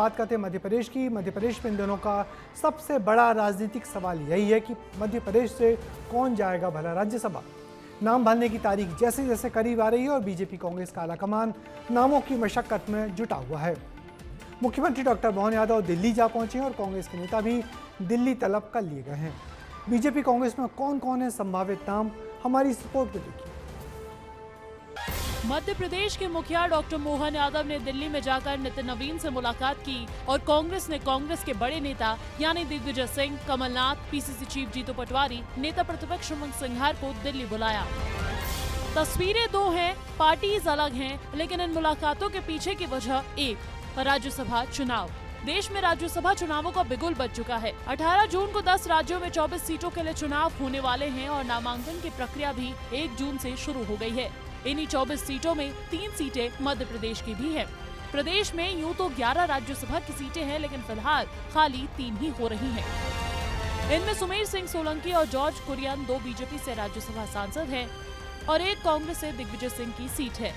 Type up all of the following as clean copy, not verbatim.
बात करते हैं मध्य प्रदेश की। मध्य प्रदेश में इन दिनों का सबसे बड़ा राजनीतिक सवाल यही है कि मध्य प्रदेश से कौन जाएगा भला राज्यसभा। नाम भरने की तारीख जैसे जैसे करीब आ रही है और बीजेपी कांग्रेस का आलाकमान नामों की मशक्कत में जुटा हुआ है। मुख्यमंत्री डॉक्टर मोहन यादव दिल्ली जा पहुंचे हैं और कांग्रेस के नेता भी दिल्ली तलब कर लिए गए हैं। बीजेपी कांग्रेस में कौन कौन है संभावित नाम, हमारी इस रिपोर्ट में देखिए। मध्य प्रदेश के मुखिया डॉक्टर मोहन यादव ने दिल्ली में जाकर नितिन नवीन से मुलाकात की और कांग्रेस ने कांग्रेस के बड़े नेता यानी दिग्विजय सिंह, कमलनाथ, पीसीसी चीफ जीतू पटवारी, नेता प्रतिपक्ष उमंग सिंघार को दिल्ली बुलाया। तस्वीरें दो हैं, पार्टीज अलग हैं, लेकिन इन मुलाकातों के पीछे की वजह एक, राज्यसभा चुनाव। देश में राज्यसभा चुनावों का बिगुल बज चुका है। 18 जून को 10 राज्यों में 24 सीटों के लिए चुनाव होने वाले हैं और नामांकन की प्रक्रिया भी 1 जून से शुरू हो गई है। इन्हीं 24 सीटों में 3 सीटें मध्य प्रदेश की भी हैं। प्रदेश में यूं तो 11 राज्यसभा की सीटें हैं, लेकिन फिलहाल खाली 3 ही हो रही हैं। इनमें सुमेर सिंह सोलंकी और जॉर्ज कुरियन 2 बीजेपी से राज्यसभा सांसद हैं और 1 कांग्रेस से दिग्विजय सिंह की सीट है।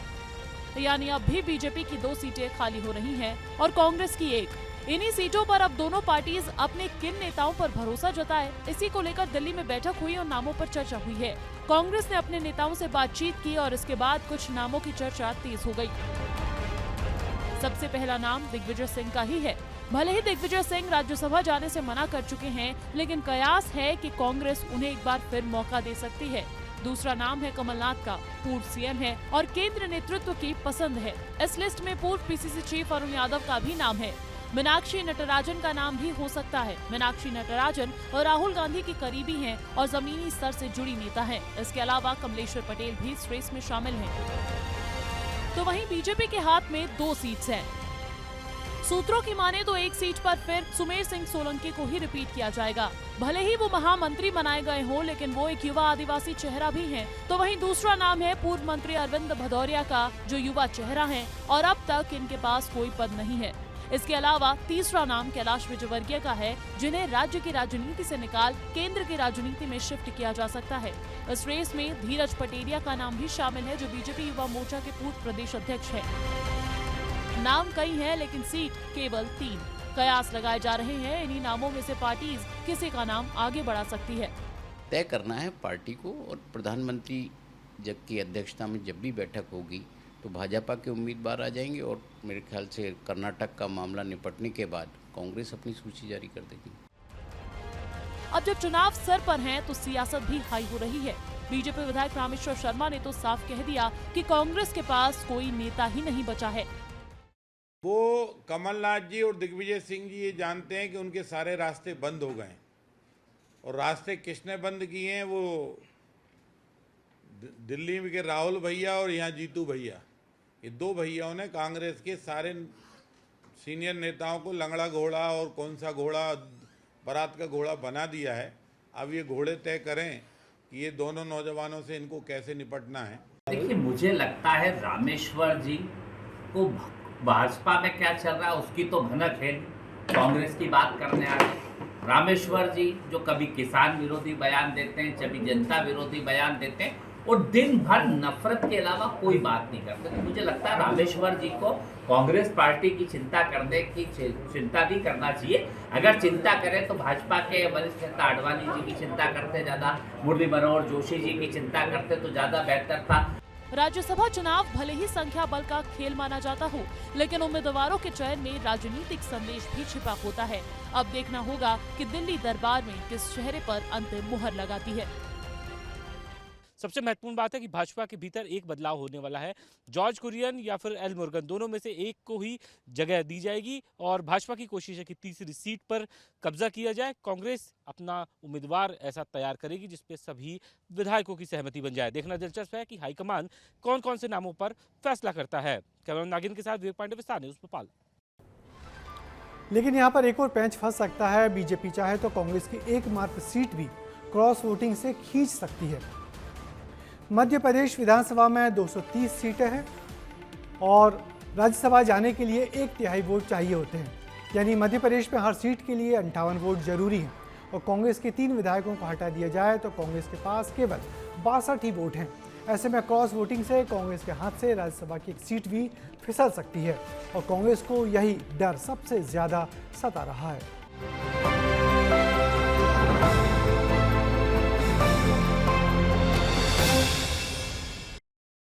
यानी अब भी बीजेपी की 2 सीटें खाली हो रही हैं और कांग्रेस की 1। इन्हीं सीटों पर अब दोनों पार्टीज अपने किन नेताओं पर भरोसा जताए, इसी को लेकर दिल्ली में बैठक हुई और नामों पर चर्चा हुई है। कांग्रेस ने अपने नेताओं से बातचीत की और इसके बाद कुछ नामों की चर्चा तेज हो गई। सबसे पहला नाम दिग्विजय सिंह का ही है। भले ही दिग्विजय सिंह राज्यसभा जाने से मना कर चुके हैं, लेकिन कयास है कि कांग्रेस उन्हें एक बार फिर मौका दे सकती है। दूसरा नाम है कमलनाथ का। पूर्व सीएम है और केंद्र नेतृत्व की पसंद है। इस लिस्ट में पूर्व पीसीसी चीफ अरुण यादव का भी नाम है। मीनाक्षी नटराजन का नाम भी हो सकता है। मीनाक्षी नटराजन और राहुल गांधी की करीबी हैं और जमीनी स्तर से जुड़ी नेता हैं। इसके अलावा कमलेश्वर पटेल भी इस रेस में शामिल हैं। तो वहीं बीजेपी के हाथ में 2 सीट्स हैं। सूत्रों की माने तो 1 सीट पर फिर सुमेर सिंह सोलंकी को ही रिपीट किया जाएगा। भले ही वो महामंत्री बनाए गए हों, लेकिन वो एक युवा आदिवासी चेहरा भी हैं। तो वहीं दूसरा नाम है पूर्व मंत्री अरविंद भदौरिया का, जो युवा चेहरा है और अब तक इनके पास कोई पद नहीं है। इसके अलावा तीसरा नाम कैलाश विजयवर्गीय का है, जिन्हें राज्य की राजनीति से निकाल केंद्र की राजनीति में शिफ्ट किया जा सकता है। इस रेस में धीरज पटेरिया का नाम भी शामिल है, जो बीजेपी युवा मोर्चा के पूर्व प्रदेश अध्यक्ष हैं। नाम कई हैं, लेकिन सीट केवल 3। कयास लगाए जा रहे हैं, इन्हीं नामों में से पार्टीज किसी का नाम आगे बढ़ा सकती है। तय करना है पार्टी को, और प्रधानमंत्री जब की अध्यक्षता में जब भी बैठक होगी तो भाजपा के उम्मीदवार आ जाएंगे और मेरे ख्याल से कर्नाटक का मामला निपटने के बाद कांग्रेस अपनी सूची जारी कर देगी। अब जब चुनाव सर पर हैं, तो सियासत भी हाई हो रही है। बीजेपी विधायक रामेश्वर शर्मा ने तो साफ कह दिया कि कांग्रेस के पास कोई नेता ही नहीं बचा है। वो कमलनाथ जी और दिग्विजय सिंह जी ये जानते हैं कि उनके सारे रास्ते बंद हो गए, और रास्ते किसने बंद किए हैं? वो दिल्ली में के राहुल भैया और यहाँ जीतू भैया, ये 2 भैयाओं ने कांग्रेस के सारे सीनियर नेताओं को लंगड़ा घोड़ा और कौन सा घोड़ा, बारात का घोड़ा बना दिया है। अब ये घोड़े तय करें कि ये दोनों नौजवानों से इनको कैसे निपटना है। देखिए, मुझे लगता है रामेश्वर जी को भाजपा में क्या चल रहा है उसकी तो भनक है। कांग्रेस की बात करने आ रहे रामेश्वर जी, जो कभी किसान विरोधी बयान देते हैं, कभी जनता विरोधी बयान देते हैं और दिन भर नफरत के अलावा कोई बात नहीं करते। तो मुझे लगता है रामेश्वर जी को कांग्रेस पार्टी की चिंता करने की चिंता भी करना चाहिए। अगर चिंता करें तो भाजपा के वरिष्ठ नेता आडवाणी जी की चिंता करते, ज्यादा मुरली मनोहर जोशी जी की चिंता करते तो ज्यादा बेहतर था। राज्यसभा चुनाव भले ही संख्या बल का खेल माना जाता हो, लेकिन उम्मीदवारों के चयन में राजनीतिक संदेश भी छिपा होता है। अब देखना होगा कि दिल्ली दरबार में किस चेहरे पर अंतिम मुहर लगाती है। सबसे महत्वपूर्ण बात है कि भाजपा के भीतर एक बदलाव होने वाला है। जॉर्ज कुरियन या फिर एल मुरुगन, दोनों में से एक को ही जगह दी जाएगी और भाजपा की कोशिश है कि तीसरी सीट पर कब्जा किया जाए। कांग्रेस अपना उम्मीदवार ऐसा तैयार करेगी जिसपे सभी विधायकों की सहमति बन जाए। देखना दिलचस्प है कि हाईकमान कौन कौन से नामों पर फैसला करता है। कैमरा नागिन के साथ विवेक पांडे, विस्तार न्यूज़, भोपाल। लेकिन यहाँ पर एक और पेंच फंस सकता है। बीजेपी चाहे तो कांग्रेस की एकमात्र सीट भी क्रॉस वोटिंग से खींच सकती है। मध्य प्रदेश विधानसभा में 230 सीटें हैं और राज्यसभा जाने के लिए 1/3 वोट चाहिए होते हैं। यानी मध्य प्रदेश में हर सीट के लिए 58 वोट जरूरी हैं और कांग्रेस के 3 विधायकों को हटा दिया जाए तो कांग्रेस के पास केवल 62 ही वोट हैं। ऐसे में क्रॉस वोटिंग से कांग्रेस के हाथ से राज्यसभा की एक सीट भी फिसल सकती है और कांग्रेस को यही डर सबसे ज्यादा सता रहा है।